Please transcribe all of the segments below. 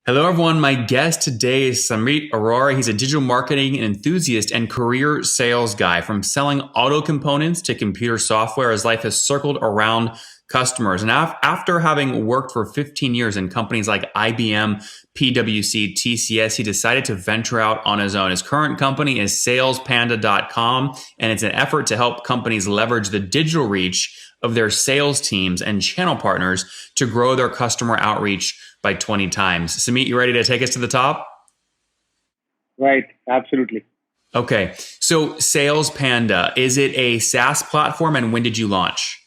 Hello, everyone. My guest today is Samrit Arora. He's a digital marketing enthusiast and career sales guy. From selling auto components to computer software, his life has circled around customers. And after having worked for 15 years in companies like IBM, PwC, TCS, he decided to venture out on his own. His current company is salespanda.com, and it's an effort to help companies leverage the digital reach of their sales teams and channel partners to grow their customer outreach by 20 times. Samit, you ready to take us to the top? Right, absolutely. Okay. So Sales Panda, is it a SaaS platform and when did you launch?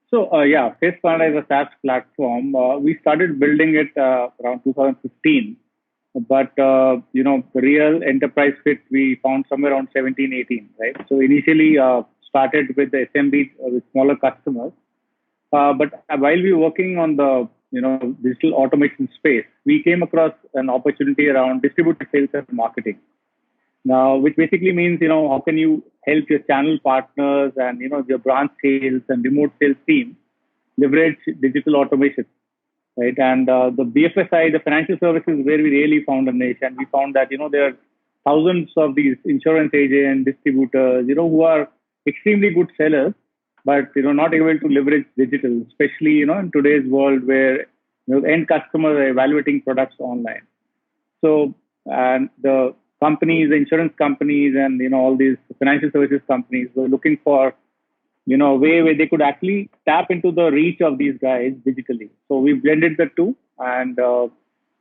So, Face Panda is a SaaS platform. We started building it around 2015, but the real enterprise fit we found somewhere around 17, 18, right? So initially started with the SMB with smaller customers, but while we were working on the digital automation space, we came across an opportunity around distributed sales and marketing. Now, which basically means, how can you help your channel partners and, your branch sales and remote sales team leverage digital automation, right? And the BFSI, the financial services, where we really found a niche, and we found that, there are thousands of these insurance agents, distributors, who are extremely good sellers, but, not able to leverage digital, especially, in today's world where, end customers are evaluating products online. So, and the companies, the insurance companies, and all these financial services companies were looking for a way where they could actually tap into the reach of these guys digitally. So we blended the two, and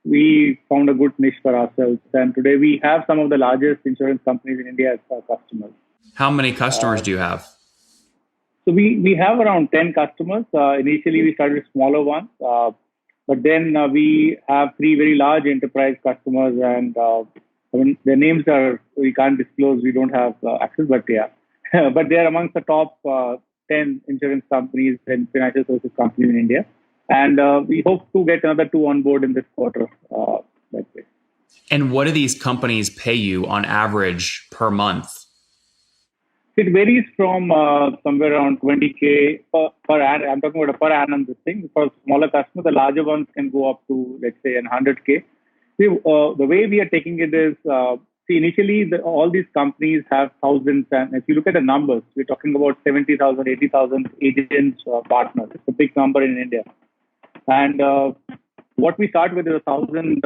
we found a good niche for ourselves. And today we have some of the largest insurance companies in India as our customers. How many customers Uh, do you have? so we have around 10 customers. Initially, we started with smaller ones, but then we have three very large enterprise customers, and I mean, their names are we can't disclose. We don't have access, but yeah, but they are amongst the top 10 insurance companies and financial services companies in India, and we hope to get another two on board in this quarter. That's it. And what do these companies pay you on average per month? It varies from somewhere around 20K per annum. I'm talking about a per annum this thing. For smaller customers, the larger ones can go up to, let's say, 100K. See, the way we are taking it is, initially, all these companies have thousands. And if you look at the numbers, we're talking about 70,000, 80,000 agents, partners. It's a big number in India. And what we start with is 1,000,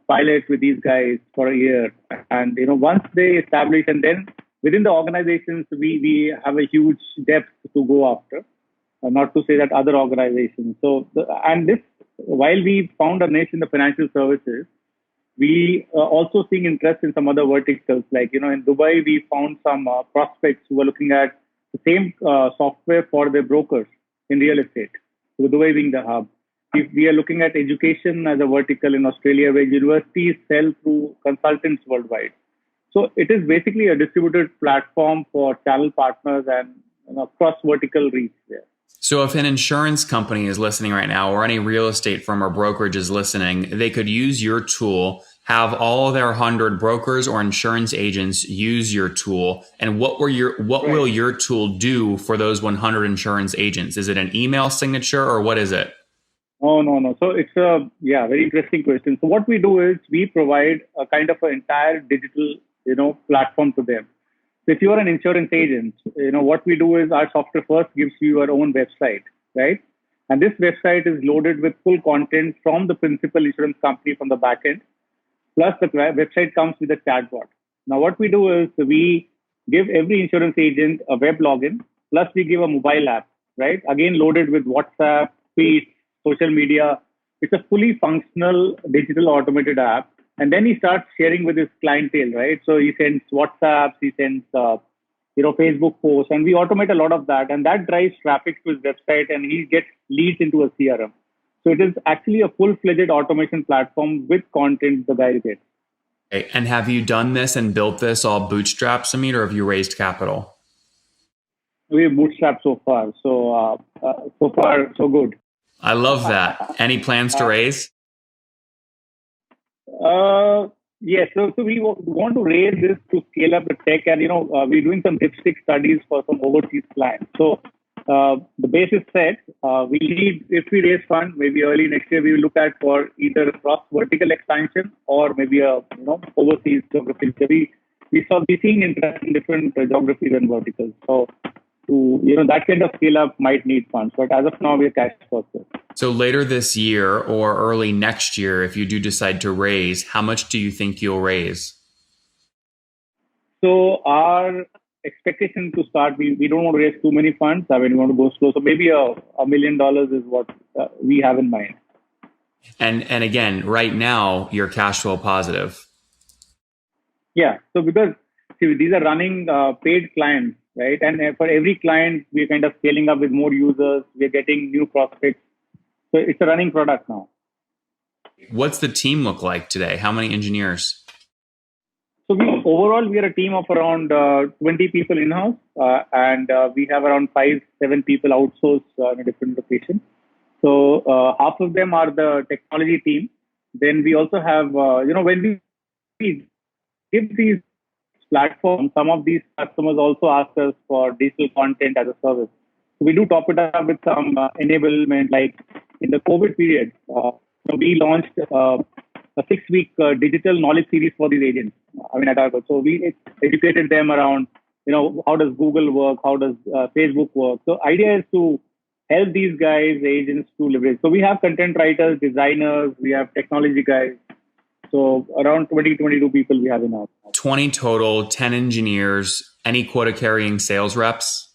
pilot with these guys for a year. And, once they establish, and then within the organizations, we have a huge depth to go after, not to say that other organizations. So, and this, while we found a niche in the financial services, we also seeing interest in some other verticals. Like, in Dubai, we found some prospects who were looking at the same software for their brokers in real estate. So Dubai being the hub. If we are looking at education as a vertical in Australia, where universities sell through consultants worldwide. So it is basically a distributed platform for channel partners and cross vertical reach there. So if an insurance company is listening right now, or any real estate firm or brokerage is listening, they could use your tool, have all of their 100 brokers or insurance agents use your tool. And what will Right. your tool do for those 100 insurance agents? Is it an email signature or what is it? Oh, no, no. So it's a, yeah, very interesting question. So what we do is we provide a kind of an entire digital, platform to them. So if you are an insurance agent, what we do is our software first gives you your own website, right? And this website is loaded with full content from the principal insurance company from the back end. Plus the website comes with a chatbot. Now what we do is we give every insurance agent a web login, plus we give a mobile app, right? Again, loaded with WhatsApp, tweets, social media. It's a fully functional digital automated app. And then he starts sharing with his clientele, right? So he sends WhatsApps, he sends, Facebook posts, and we automate a lot of that. And that drives traffic to his website and he gets leads into a CRM. So it is actually a full-fledged automation platform with content the guy gets. Okay. And have you done this and built this all bootstrapped, Samit, or have you raised capital? We bootstrap so far. So far, so good. I love that. Any plans to raise? Yes, so want to raise this to scale up the tech, and we're doing some dipstick studies for some overseas clients. So the base is set. We need, if we raise fund, maybe early next year, we will look at for either cross vertical expansion or maybe a overseas geography. So we're seeing interest in different geographies and verticals. So that kind of scale up might need funds, but as of now, we're cash positive. So later this year or early next year, if you do decide to raise, how much do you think you'll raise? So our expectation to start, we don't want to raise too many funds. I mean, we want to go slow. So maybe $1 million is what we have in mind. And again, right now, you're cash flow positive. Yeah. So because these are running paid clients, right? And for every client, we're kind of scaling up with more users. We're getting new prospects. So it's a running product now. What's the team look like today? How many engineers? So overall, we are a team of around 20 people in-house, and we have around 5-7 people outsourced in a different location. So half of them are the technology team. Then we also have, when we give these platforms, some of these customers also ask us for digital content as a service. So we do top it up with some enablement, like in the COVID period, we launched a 6-week digital knowledge series for these agents. At Argo. So we educated them around, how does Google work? How does Facebook work? So idea is to help these guys, agents, to leverage. So we have content writers, designers, we have technology guys. So around 20-22 people we have in our. 20 total, 10 engineers, any quota carrying sales reps?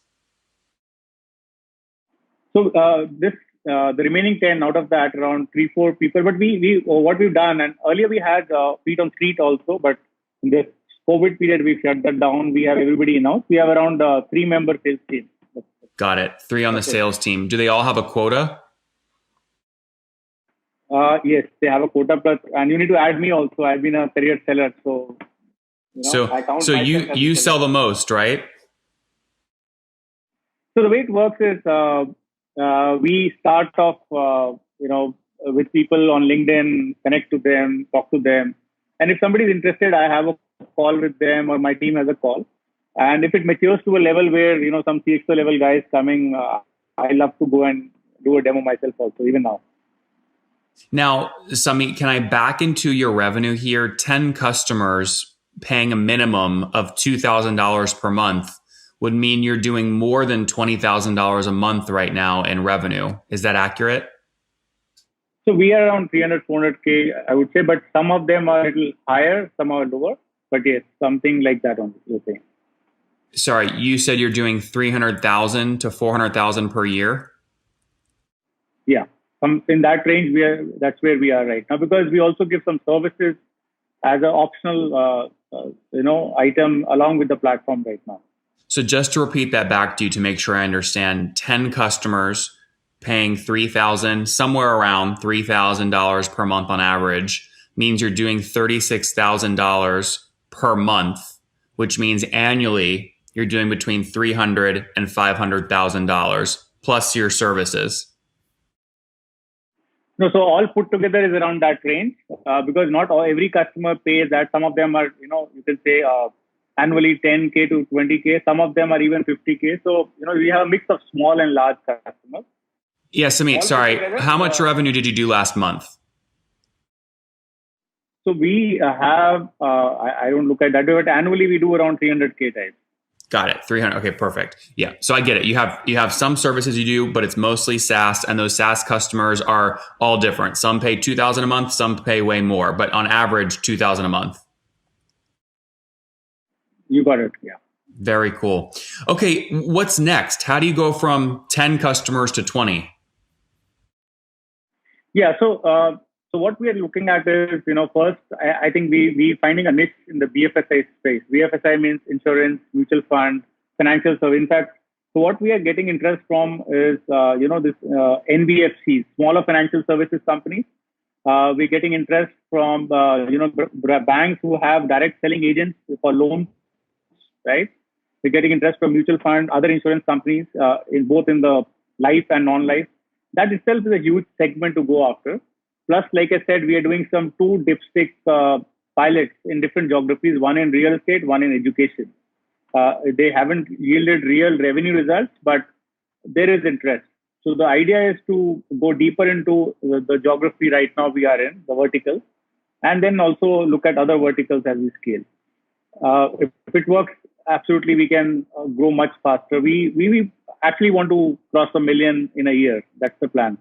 So the remaining 10 out of that, around 3-4 people. But we what we've done, and earlier we had feet on street also, but in this COVID period, we shut that down. We have everybody in-house. We have around 3-member sales team. Got it. 3 on the sales team. Do they all have a quota? Yes, they have a quota plus, and you need to add me also. I've been a career seller, so. So you sell the most, right? So the way it works is we start off, with people on LinkedIn, connect to them, talk to them. And if somebody is interested, I have a call with them or my team has a call. And if it matures to a level where, some CXO level guys coming, I love to go and do a demo myself also, even now. Now, Samit, can I back into your revenue here? 10 customers paying a minimum of $2,000 per month would mean you're doing more than $20,000 a month right now in revenue. Is that accurate? So we are around 300-400K, I would say, but some of them are a little higher, some are lower. But yes, something like that on you're saying. Sorry, you said you're doing 300,000 to 400,000 per year? Yeah, in that range, that's where we are right now, because we also give some services as an optional, item along with the platform right now. So just to repeat that back to you to make sure I understand, 10 customers paying $3,000, somewhere around $3,000 per month on average, means you're doing $36,000 per month, which means annually you're doing between $300,000 and $500,000 plus your services. No, so all put together is around that range, because not every customer pays that. Some of them are, you can say annually 10K to 20K. Some of them are even 50K. So, we have a mix of small and large customers. Yes, Samit, sorry. How much revenue did you do last month? So we have, I don't look at that, but annually we do around 300K type. Got it. 300. Okay, perfect. Yeah. So I get it. You have some services you do, but it's mostly SaaS, and those SaaS customers are all different. Some pay $2,000 a month, some pay way more, but on average, $2,000 a month. You got it. Yeah. Very cool. Okay. What's next? How do you go from 10 customers to 20? Yeah. So what we are looking at is, first, I think we finding a niche in the BFSI space. BFSI means insurance, mutual fund, financial service. In fact, so what we are getting interest from is, this NBFCs, smaller financial services companies. We're getting interest from, banks who have direct selling agents for loans, right? We're getting interest from mutual fund, other insurance companies, in both in the life and non-life. That itself is a huge segment to go after. Plus, like I said, we are doing some 2 dipstick pilots in different geographies, one in real estate, one in education. They haven't yielded real revenue results, but there is interest. So the idea is to go deeper into the geography right now we are in, the vertical, and then also look at other verticals as we scale. If it works, absolutely we can grow much faster. We actually want to cross 1 million in a year. That's the plan.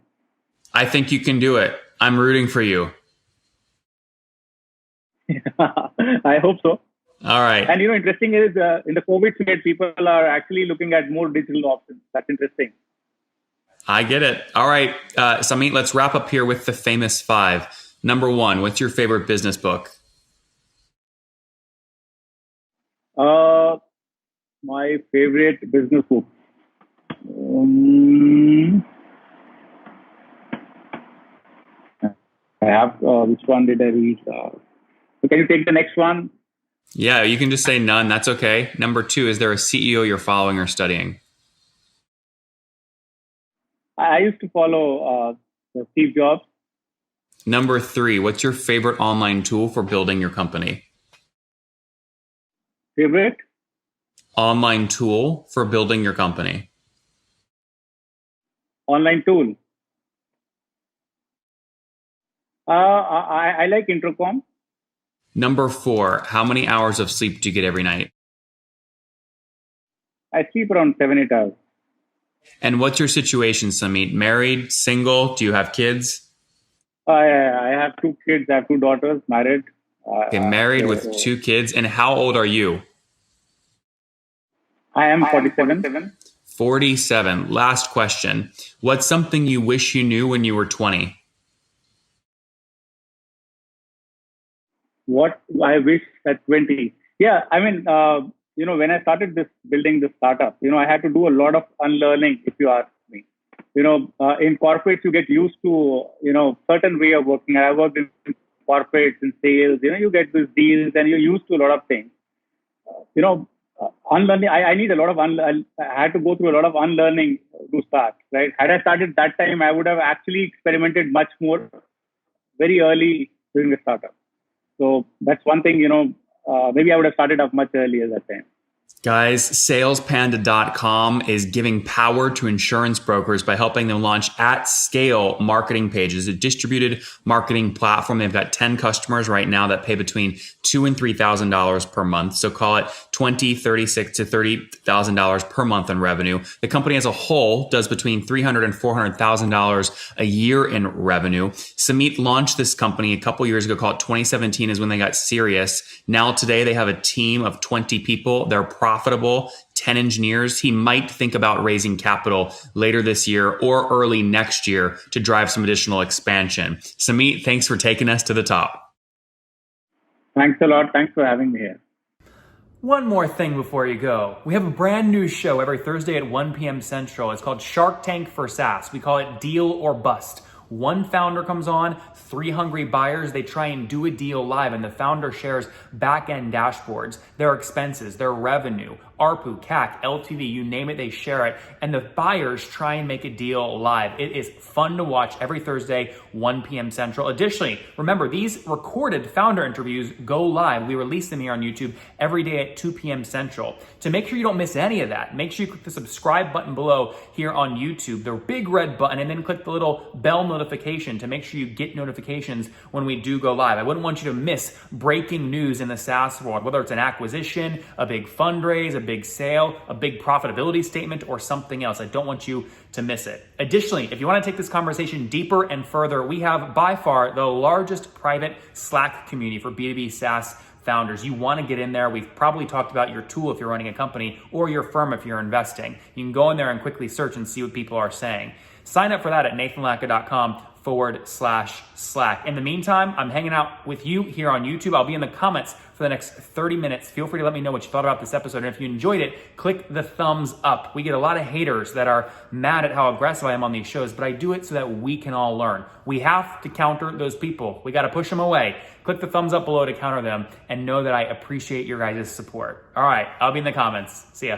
I think you can do it. I'm rooting for you. I hope so. All right. And interesting is in the COVID period, people are actually looking at more digital options. That's interesting. I get it. All right, Samit, let's wrap up here with the famous 5. Number 1, what's your favorite business book? My favorite business book. I have, which one did I read? So can you take the next one? Yeah, you can just say none. That's okay. Number 2, is there a CEO you're following or studying? I used to follow Steve Jobs. Number 3, what's your favorite online tool for building your company? Favorite? Online tool for building your company. Online tool. I like Intercom. Number 4, how many hours of sleep do you get every night? I sleep around 7-8 hours. And what's your situation, Samit? Married, single? Do you have kids? I have 2 kids. I have 2 daughters, married. Okay, married with 2 kids. And how old are you? I am 47. 47. Last question. What's something you wish you knew when you were 20? What I wish at 20. Yeah, I mean, when I started building this startup, I had to do a lot of unlearning, if you ask me. In corporates, you get used to, certain way of working. I worked in corporates and sales, you get these deals and you're used to a lot of things. Unlearning, I need a lot of, I had to go through a lot of unlearning to start, right? Had I started that time, I would have actually experimented much more very early during the startup. So that's one thing, maybe I would have started off much earlier that time. Guys, salespanda.com is giving power to insurance brokers by helping them launch at scale marketing pages, a distributed marketing platform. They've got 10 customers right now that pay between $2,000 and $3,000 per month. So call it $20,000, $36,000 to $30,000 per month in revenue. The company as a whole does between $300,000 and $400,000 a year in revenue. Samit launched this company a couple years ago, called 2017 is when they got serious. Now today they have a team of 20 people. They're profitable, 10 engineers. He might think about raising capital later this year or early next year to drive some additional expansion. Samit, thanks for taking us to the top. Thanks a lot. Thanks for having me here. One more thing before you go. We have a brand new show every Thursday at 1 p.m. Central. It's called Shark Tank for SaaS. We call it Deal or Bust. One founder comes on, 3 hungry buyers, they try and do a deal live, and the founder shares back-end dashboards, their expenses, their revenue, ARPU, CAC, LTV, you name it, they share it, and the buyers try and make a deal live. It is fun to watch every Thursday, 1 p.m. Central. Additionally, remember, these recorded founder interviews go live. We release them here on YouTube every day at 2 p.m. Central. To make sure you don't miss any of that, make sure you click the subscribe button below here on YouTube, the big red button, and then click the little bell notification to make sure you get notifications when we do go live. I wouldn't want you to miss breaking news in the SaaS world, whether it's an acquisition, a big fundraise, a big sale, a big profitability statement, or something else. I don't want you to miss it. Additionally, if you want to take this conversation deeper and further, we have by far the largest private Slack community for B2B SaaS founders. You want to get in there. We've probably talked about your tool if you're running a company or your firm if you're investing. You can go in there and quickly search and see what people are saying. Sign up for that at nathanlatka.com/Slack. In the meantime, I'm hanging out with you here on YouTube. I'll be in the comments for the next 30 minutes. Feel free to let me know what you thought about this episode. And if you enjoyed it, click the thumbs up. We get a lot of haters that are mad at how aggressive I am on these shows, but I do it so that we can all learn. We have to counter those people. We got to push them away. Click the thumbs up below to counter them and know that I appreciate your guys' support. All right, I'll be in the comments. See ya.